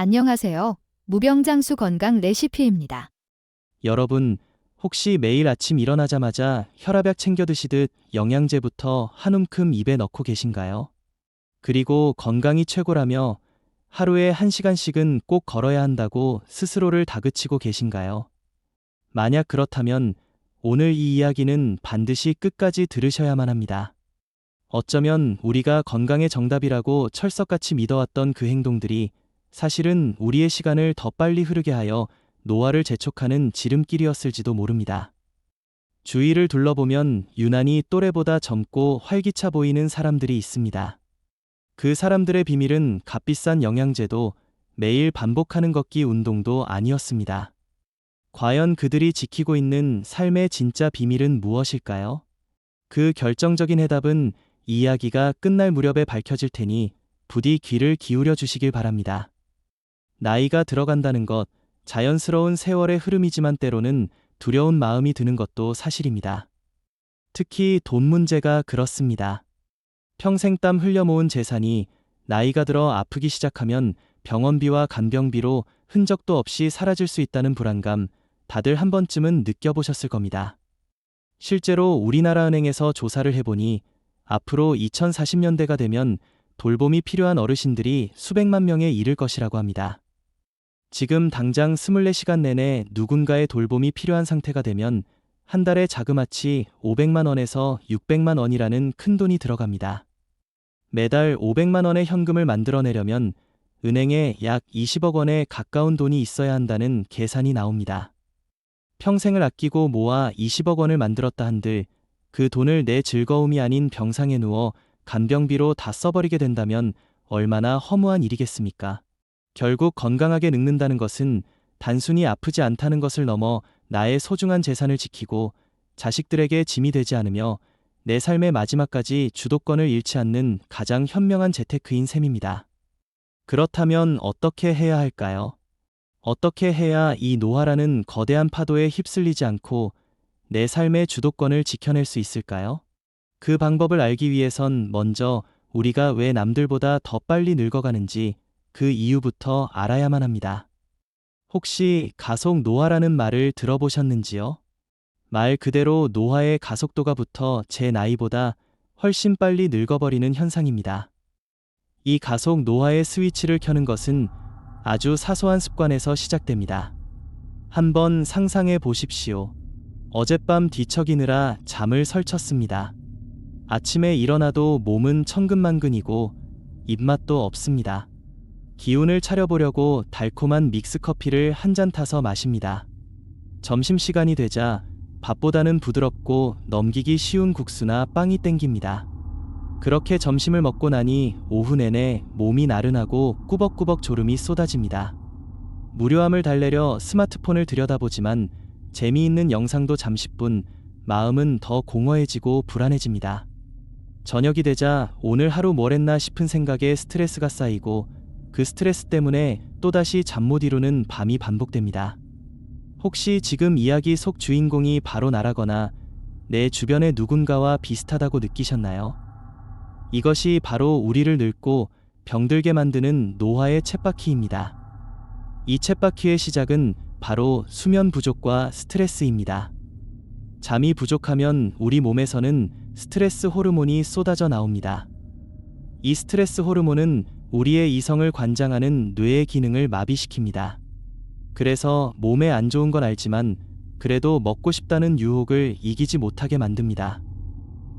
안녕하세요. 무병장수 건강 레시피입니다. 여러분, 혹시 매일 아침 일어나자마자 혈압약 챙겨 드시듯 영양제부터 한 움큼 입에 넣고 계신가요? 그리고 건강이 최고라며 하루에 1시간씩은 꼭 걸어야 한다고 스스로를 다그치고 계신가요? 만약 그렇다면 오늘 이 이야기는 반드시 끝까지 들으셔야만 합니다. 어쩌면 우리가 건강의 정답이라고 철석같이 믿어왔던 그 행동들이 사실은 우리의 시간을 더 빨리 흐르게 하여 노화를 재촉하는 지름길이었을지도 모릅니다. 주위를 둘러보면 유난히 또래보다 젊고 활기차 보이는 사람들이 있습니다. 그 사람들의 비밀은 값비싼 영양제도 매일 반복하는 걷기 운동도 아니었습니다. 과연 그들이 지키고 있는 삶의 진짜 비밀은 무엇일까요? 그 결정적인 해답은 이 이야기가 끝날 무렵에 밝혀질 테니 부디 귀를 기울여 주시길 바랍니다. 나이가 들어간다는 것, 자연스러운 세월의 흐름이지만 때로는 두려운 마음이 드는 것도 사실입니다. 특히 돈 문제가 그렇습니다. 평생 땀 흘려 모은 재산이 나이가 들어 아프기 시작하면 병원비와 간병비로 흔적도 없이 사라질 수 있다는 불안감, 다들 한 번쯤은 느껴보셨을 겁니다. 실제로 우리나라 은행에서 조사를 해보니 앞으로 2040년대가 되면 돌봄이 필요한 어르신들이 수백만 명에 이를 것이라고 합니다. 지금 당장 24시간 내내 누군가의 돌봄이 필요한 상태가 되면 한 달에 자그마치 500만 원에서 600만 원이라는 큰 돈이 들어갑니다. 매달 500만 원의 현금을 만들어내려면 은행에 약 20억 원에 가까운 돈이 있어야 한다는 계산이 나옵니다. 평생을 아끼고 모아 20억 원을 만들었다 한들 그 돈을 내 즐거움이 아닌 병상에 누워 간병비로 다 써버리게 된다면 얼마나 허무한 일이겠습니까? 결국 건강하게 늙는다는 것은 단순히 아프지 않다는 것을 넘어 나의 소중한 재산을 지키고 자식들에게 짐이 되지 않으며 내 삶의 마지막까지 주도권을 잃지 않는 가장 현명한 재테크인 셈입니다. 그렇다면 어떻게 해야 할까요? 어떻게 해야 이 노화라는 거대한 파도에 휩쓸리지 않고 내 삶의 주도권을 지켜낼 수 있을까요? 그 방법을 알기 위해선 먼저 우리가 왜 남들보다 더 빨리 늙어가는지 그 이유부터 알아야만 합니다. 혹시 가속 노화라는 말을 들어보셨는지요? 말 그대로 노화의 가속도가 붙어 제 나이보다 훨씬 빨리 늙어버리는 현상입니다. 이 가속 노화의 스위치를 켜는 것은 아주 사소한 습관에서 시작됩니다. 한번 상상해 보십시오. 어젯밤 뒤척이느라 잠을 설쳤습니다. 아침에 일어나도 몸은 천근만근이고 입맛도 없습니다. 기운을 차려보려고 달콤한 믹스커피를 한 잔 타서 마십니다. 점심시간이 되자 밥보다는 부드럽고 넘기기 쉬운 국수나 빵이 땡깁니다. 그렇게 점심을 먹고 나니 오후 내내 몸이 나른하고 꾸벅꾸벅 졸음이 쏟아집니다. 무료함을 달래려 스마트폰을 들여다보지만 재미있는 영상도 잠시뿐 마음은 더 공허해지고 불안해집니다. 저녁이 되자 오늘 하루 뭘 했나 싶은 생각에 스트레스가 쌓이고 그 스트레스 때문에 또다시 잠 못 이루는 밤이 반복됩니다. 혹시 지금 이야기 속 주인공이 바로 나라거나 내 주변의 누군가와 비슷하다고 느끼셨나요? 이것이 바로 우리를 늙고 병들게 만드는 노화의 쳇바퀴입니다. 이 쳇바퀴의 시작은 바로 수면 부족과 스트레스입니다. 잠이 부족하면 우리 몸에서는 스트레스 호르몬이 쏟아져 나옵니다. 이 스트레스 호르몬은 우리의 이성을 관장하는 뇌의 기능을 마비시킵니다. 그래서 몸에 안 좋은 건 알지만 그래도 먹고 싶다는 유혹을 이기지 못하게 만듭니다.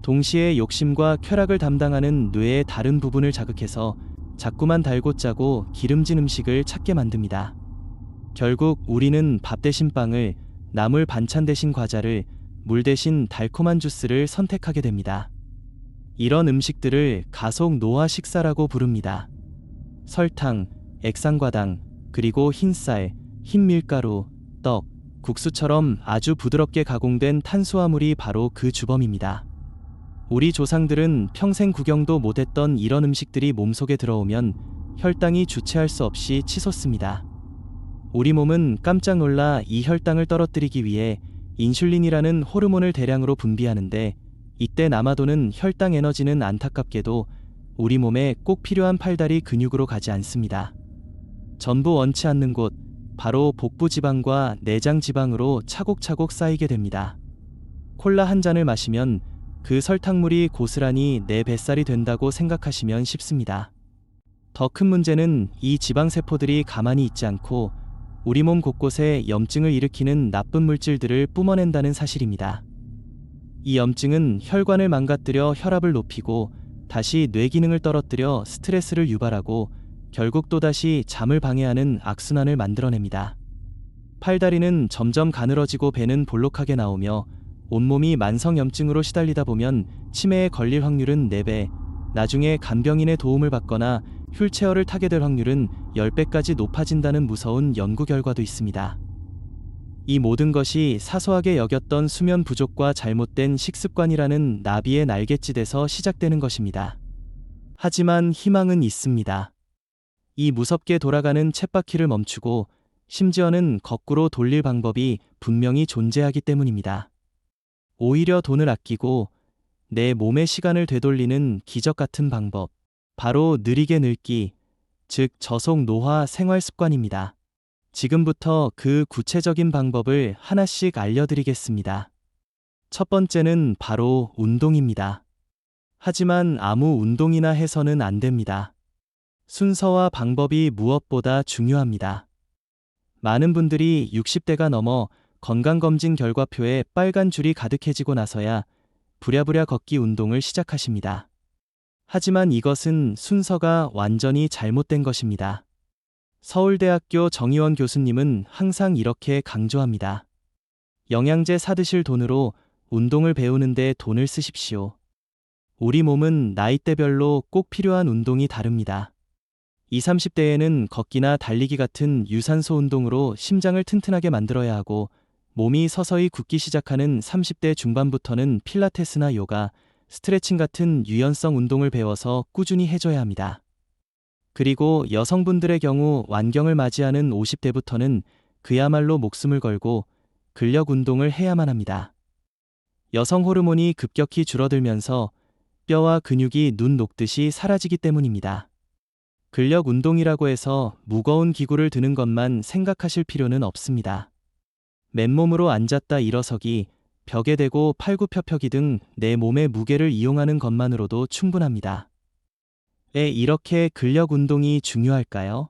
동시에 욕심과 쾌락을 담당하는 뇌의 다른 부분을 자극해서 자꾸만 달고 짜고 기름진 음식을 찾게 만듭니다. 결국 우리는 밥 대신 빵을, 나물 반찬 대신 과자를, 물 대신 달콤한 주스를 선택하게 됩니다. 이런 음식들을 가속 노화 식사라고 부릅니다. 설탕, 액상과당, 그리고 흰쌀, 흰 밀가루, 떡, 국수처럼 아주 부드럽게 가공된 탄수화물이 바로 그 주범입니다. 우리 조상들은 평생 구경도 못했던 이런 음식들이 몸속에 들어오면 혈당이 주체할 수 없이 치솟습니다. 우리 몸은 깜짝 놀라 이 혈당을 떨어뜨리기 위해 인슐린이라는 호르몬을 대량으로 분비하는데 이때 남아도는 혈당 에너지는 안타깝게도 우리 몸에 꼭 필요한 팔다리 근육으로 가지 않습니다. 전부 원치 않는 곳, 바로 복부 지방과 내장 지방으로 차곡차곡 쌓이게 됩니다. 콜라 한 잔을 마시면 그 설탕물이 고스란히 내 뱃살이 된다고 생각하시면 쉽습니다. 더 큰 문제는 이 지방세포들이 가만히 있지 않고 우리 몸 곳곳에 염증을 일으키는 나쁜 물질들을 뿜어낸다는 사실입니다. 이 염증은 혈관을 망가뜨려 혈압을 높이고 다시 뇌 기능을 떨어뜨려 스트레스를 유발하고 결국 또다시 잠을 방해하는 악순환을 만들어냅니다. 팔다리는 점점 가늘어지고 배는 볼록하게 나오며 온몸이 만성염증으로 시달리다 보면 치매에 걸릴 확률은 4배, 나중에 간병인의 도움을 받거나 휠체어를 타게 될 확률은 10배까지 높아진다는 무서운 연구 결과도 있습니다. 이 모든 것이 사소하게 여겼던 수면 부족과 잘못된 식습관이라는 나비의 날갯짓에서 시작되는 것입니다. 하지만 희망은 있습니다. 이 무섭게 돌아가는 쳇바퀴를 멈추고 심지어는 거꾸로 돌릴 방법이 분명히 존재하기 때문입니다. 오히려 돈을 아끼고 내 몸의 시간을 되돌리는 기적 같은 방법, 바로 느리게 늙기, 즉 저속 노화 생활 습관입니다. 지금부터 그 구체적인 방법을 하나씩 알려드리겠습니다. 첫 번째는 바로 운동입니다. 하지만 아무 운동이나 해서는 안 됩니다. 순서와 방법이 무엇보다 중요합니다. 많은 분들이 60대가 넘어 건강검진 결과표에 빨간 줄이 가득해지고 나서야 부랴부랴 걷기 운동을 시작하십니다. 하지만 이것은 순서가 완전히 잘못된 것입니다. 서울대학교 정의원 교수님은 항상 이렇게 강조합니다. 영양제 사드실 돈으로 운동을 배우는데 돈을 쓰십시오. 우리 몸은 나이대별로 꼭 필요한 운동이 다릅니다. 20, 30대에는 걷기나 달리기 같은 유산소 운동으로 심장을 튼튼하게 만들어야 하고 몸이 서서히 굳기 시작하는 30대 중반부터는 필라테스나 요가, 스트레칭 같은 유연성 운동을 배워서 꾸준히 해줘야 합니다. 그리고 여성분들의 경우 완경을 맞이하는 50대부터는 그야말로 목숨을 걸고 근력 운동을 해야만 합니다. 여성 호르몬이 급격히 줄어들면서 뼈와 근육이 눈 녹듯이 사라지기 때문입니다. 근력 운동이라고 해서 무거운 기구를 드는 것만 생각하실 필요는 없습니다. 맨몸으로 앉았다 일어서기, 벽에 대고 팔굽혀펴기 등 내 몸의 무게를 이용하는 것만으로도 충분합니다. 왜 이렇게 근력 운동이 중요할까요?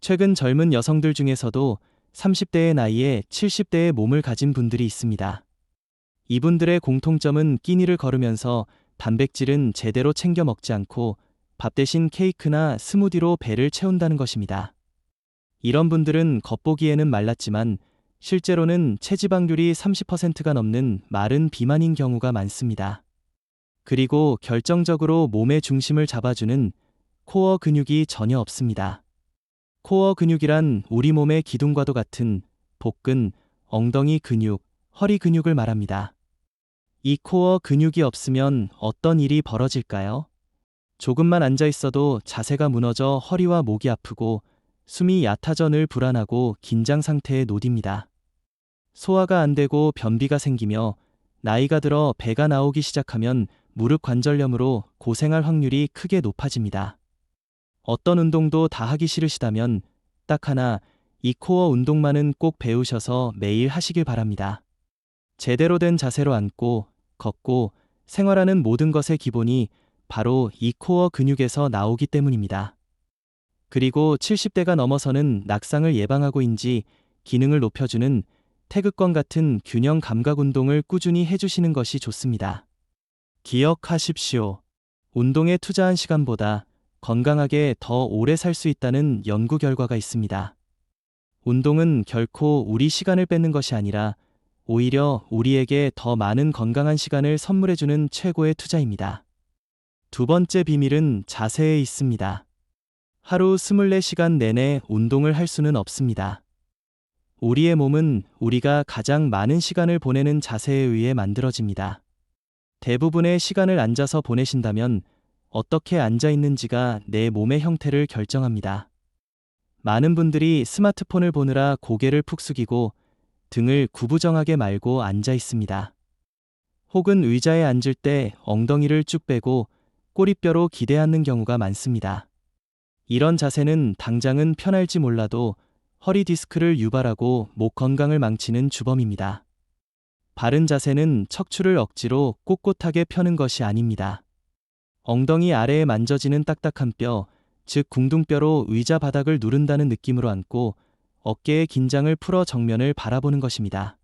최근 젊은 여성들 중에서도 30대의 나이에 70대의 몸을 가진 분들이 있습니다. 이분들의 공통점은 끼니를 거르면서 단백질은 제대로 챙겨 먹지 않고 밥 대신 케이크나 스무디로 배를 채운다는 것입니다. 이런 분들은 겉보기에는 말랐지만 실제로는 체지방률이 30%가 넘는 마른 비만인 경우가 많습니다. 그리고 결정적으로 몸의 중심을 잡아주는 코어 근육이 전혀 없습니다. 코어 근육이란 우리 몸의 기둥과도 같은 복근, 엉덩이 근육, 허리 근육을 말합니다. 이 코어 근육이 없으면 어떤 일이 벌어질까요? 조금만 앉아 있어도 자세가 무너져 허리와 목이 아프고 숨이 얕아져 늘 불안하고 긴장 상태에 놓입니다. 소화가 안 되고 변비가 생기며 나이가 들어 배가 나오기 시작하면 무릎 관절염으로 고생할 확률이 크게 높아집니다. 어떤 운동도 다 하기 싫으시다면 딱 하나, 이 코어 운동만은 꼭 배우셔서 매일 하시길 바랍니다. 제대로 된 자세로 앉고, 걷고, 생활하는 모든 것의 기본이 바로 이 코어 근육에서 나오기 때문입니다. 그리고 70대가 넘어서는 낙상을 예방하고인지 기능을 높여주는 태극권 같은 균형 감각 운동을 꾸준히 해주시는 것이 좋습니다. 기억하십시오. 운동에 투자한 시간보다 건강하게 더 오래 살 수 있다는 연구 결과가 있습니다. 운동은 결코 우리 시간을 뺏는 것이 아니라 오히려 우리에게 더 많은 건강한 시간을 선물해주는 최고의 투자입니다. 두 번째 비밀은 자세에 있습니다. 하루 24시간 내내 운동을 할 수는 없습니다. 우리의 몸은 우리가 가장 많은 시간을 보내는 자세에 의해 만들어집니다. 대부분의 시간을 앉아서 보내신다면 어떻게 앉아 있는지가 내 몸의 형태를 결정합니다. 많은 분들이 스마트폰을 보느라 고개를 푹 숙이고 등을 구부정하게 말고 앉아 있습니다. 혹은 의자에 앉을 때 엉덩이를 쭉 빼고 꼬리뼈로 기대 앉는 경우가 많습니다. 이런 자세는 당장은 편할지 몰라도 허리 디스크를 유발하고 목 건강을 망치는 주범입니다. 바른 자세는 척추를 억지로 꼿꼿하게 펴는 것이 아닙니다. 엉덩이 아래에 만져지는 딱딱한 뼈, 즉 궁둥뼈로 의자 바닥을 누른다는 느낌으로 앉고 어깨의 긴장을 풀어 정면을 바라보는 것입니다.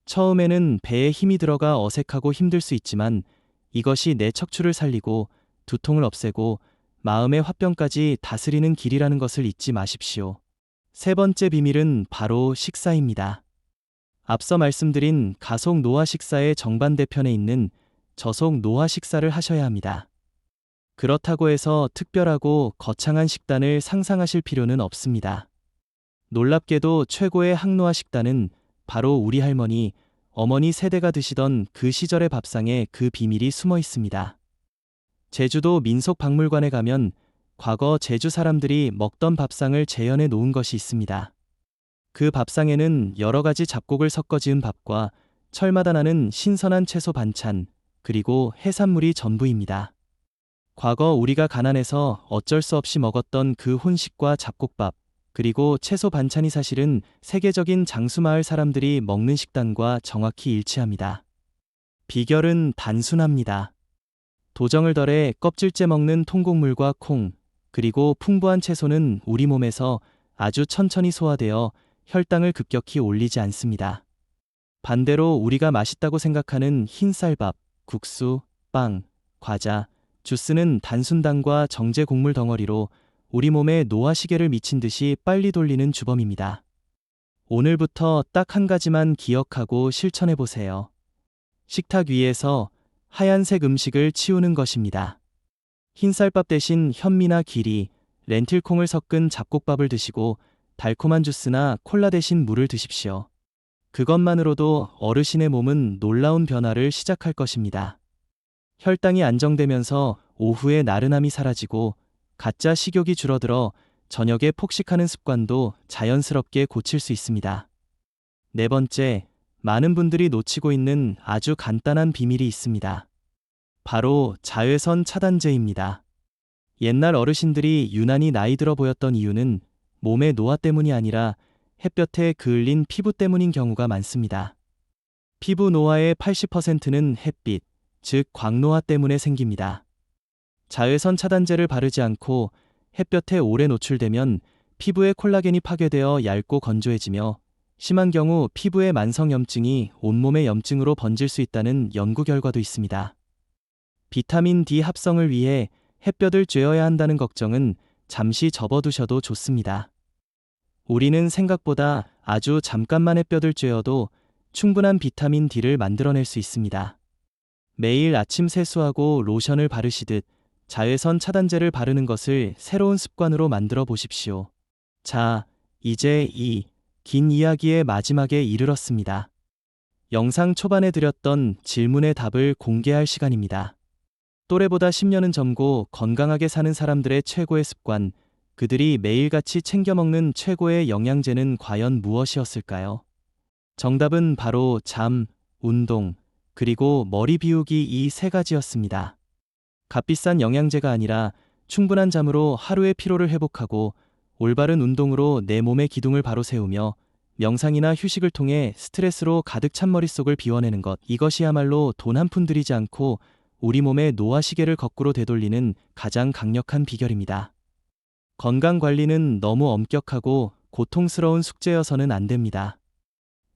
처음에는 배에 힘이 들어가 어색하고 힘들 수 있지만 이것이 내 척추를 살리고 두통을 없애고 마음의 화병까지 다스리는 길이라는 것을 잊지 마십시오. 세 번째 비밀은 바로 식사입니다. 앞서 말씀드린 가속 노화 식사의 정반대편에 있는 저속 노화 식사를 하셔야 합니다. 그렇다고 해서 특별하고 거창한 식단을 상상하실 필요는 없습니다. 놀랍게도 최고의 항노화 식단은 바로 우리 할머니, 어머니 세대가 드시던 그 시절의 밥상에 그 비밀이 숨어 있습니다. 제주도 민속박물관에 가면 과거 제주 사람들이 먹던 밥상을 재현해 놓은 것이 있습니다. 그 밥상에는 여러 가지 잡곡을 섞어 지은 밥과 철마다 나는 신선한 채소 반찬, 그리고 해산물이 전부입니다. 과거 우리가 가난해서 어쩔 수 없이 먹었던 그 혼식과 잡곡밥, 그리고 채소 반찬이 사실은 세계적인 장수마을 사람들이 먹는 식단과 정확히 일치합니다. 비결은 단순합니다. 도정을 덜해 껍질째 먹는 통곡물과 콩, 그리고 풍부한 채소는 우리 몸에서 아주 천천히 소화되어 혈당을 급격히 올리지 않습니다. 반대로 우리가 맛있다고 생각하는 흰쌀밥, 국수, 빵, 과자, 주스는 단순당과 정제 곡물 덩어리로 우리 몸에 노화 시계를 미친 듯이 빨리 돌리는 주범입니다. 오늘부터 딱 한 가지만 기억하고 실천해 보세요. 식탁 위에서 하얀색 음식을 치우는 것입니다. 흰쌀밥 대신 현미나 귀리, 렌틸콩을 섞은 잡곡밥을 드시고 달콤한 주스나 콜라 대신 물을 드십시오. 그것만으로도 어르신의 몸은 놀라운 변화를 시작할 것입니다. 혈당이 안정되면서 오후에 나른함이 사라지고 가짜 식욕이 줄어들어 저녁에 폭식하는 습관도 자연스럽게 고칠 수 있습니다. 네 번째, 많은 분들이 놓치고 있는 아주 간단한 비밀이 있습니다. 바로 자외선 차단제입니다. 옛날 어르신들이 유난히 나이 들어 보였던 이유는 몸의 노화 때문이 아니라 햇볕에 그을린 피부 때문인 경우가 많습니다. 피부 노화의 80%는 햇빛, 즉 광노화 때문에 생깁니다. 자외선 차단제를 바르지 않고 햇볕에 오래 노출되면 피부의 콜라겐이 파괴되어 얇고 건조해지며 심한 경우 피부의 만성염증이 온몸의 염증으로 번질 수 있다는 연구 결과도 있습니다. 비타민 D 합성을 위해 햇볕을 쬐어야 한다는 걱정은 잠시 접어두셔도 좋습니다. 우리는 생각보다 아주 잠깐만 햇볕을 쬐어도 충분한 비타민 D를 만들어낼 수 있습니다. 매일 아침 세수하고 로션을 바르시듯 자외선 차단제를 바르는 것을 새로운 습관으로 만들어 보십시오. 자, 이제 이 긴 이야기의 마지막에 이르렀습니다. 영상 초반에 드렸던 질문의 답을 공개할 시간입니다. 또래보다 10년은 젊고 건강하게 사는 사람들의 최고의 습관, 그들이 매일같이 챙겨 먹는 최고의 영양제는 과연 무엇이었을까요? 정답은 바로 잠, 운동, 그리고 머리 비우기 이 세 가지였습니다. 값비싼 영양제가 아니라 충분한 잠으로 하루의 피로를 회복하고 올바른 운동으로 내 몸의 기둥을 바로 세우며 명상이나 휴식을 통해 스트레스로 가득 찬 머릿속을 비워내는 것, 이것이야말로 돈 한 푼 들이지 않고 우리 몸의 노화 시계를 거꾸로 되돌리는 가장 강력한 비결입니다. 건강 관리는 너무 엄격하고 고통스러운 숙제여서는 안 됩니다.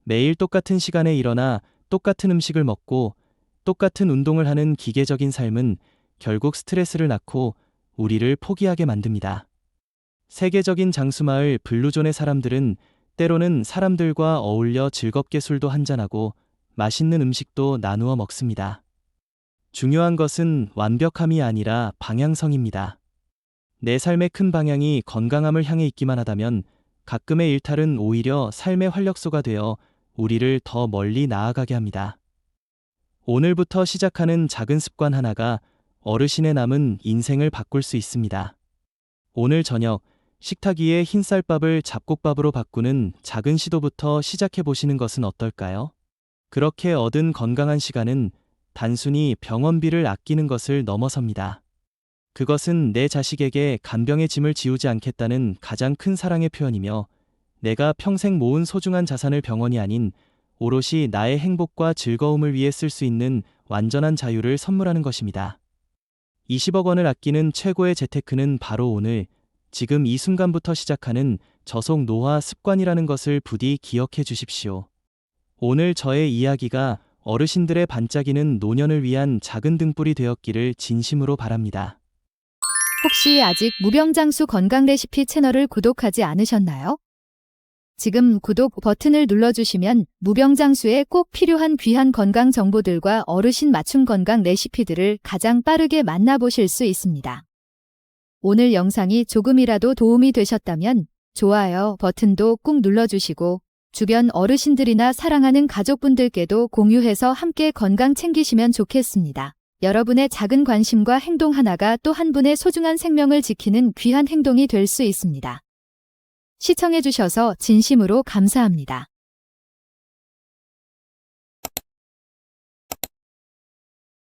매일 똑같은 시간에 일어나 똑같은 음식을 먹고 똑같은 운동을 하는 기계적인 삶은 결국 스트레스를 낳고 우리를 포기하게 만듭니다. 세계적인 장수마을 블루존의 사람들은 때로는 사람들과 어울려 즐겁게 술도 한잔하고 맛있는 음식도 나누어 먹습니다. 중요한 것은 완벽함이 아니라 방향성입니다. 내 삶의 큰 방향이 건강함을 향해 있기만 하다면 가끔의 일탈은 오히려 삶의 활력소가 되어 우리를 더 멀리 나아가게 합니다. 오늘부터 시작하는 작은 습관 하나가 어르신의 남은 인생을 바꿀 수 있습니다. 오늘 저녁 식탁 위에 흰쌀밥을 잡곡밥으로 바꾸는 작은 시도부터 시작해 보시는 것은 어떨까요? 그렇게 얻은 건강한 시간은 단순히 병원비를 아끼는 것을 넘어섭니다. 그것은 내 자식에게 간병의 짐을 지우지 않겠다는 가장 큰 사랑의 표현이며 내가 평생 모은 소중한 자산을 병원이 아닌 오롯이 나의 행복과 즐거움을 위해 쓸 수 있는 완전한 자유를 선물하는 것입니다. 20억 원을 아끼는 최고의 재테크는 바로 오늘, 지금 이 순간부터 시작하는 저속 노화 습관이라는 것을 부디 기억해 주십시오. 오늘 저의 이야기가 어르신들의 반짝이는 노년을 위한 작은 등불이 되었기를 진심으로 바랍니다. 혹시 아직 무병장수 건강 레시피 채널을 구독하지 않으셨나요? 지금 구독 버튼을 눌러주시면 무병장수에 꼭 필요한 귀한 건강 정보들과 어르신 맞춤 건강 레시피들을 가장 빠르게 만나보실 수 있습니다. 오늘 영상이 조금이라도 도움이 되셨다면 좋아요 버튼도 꾹 눌러주시고 주변 어르신들이나 사랑하는 가족분들께도 공유해서 함께 건강 챙기시면 좋겠습니다. 여러분의 작은 관심과 행동 하나가 또 한 분의 소중한 생명을 지키는 귀한 행동이 될 수 있습니다. 시청해주셔서 진심으로 감사합니다.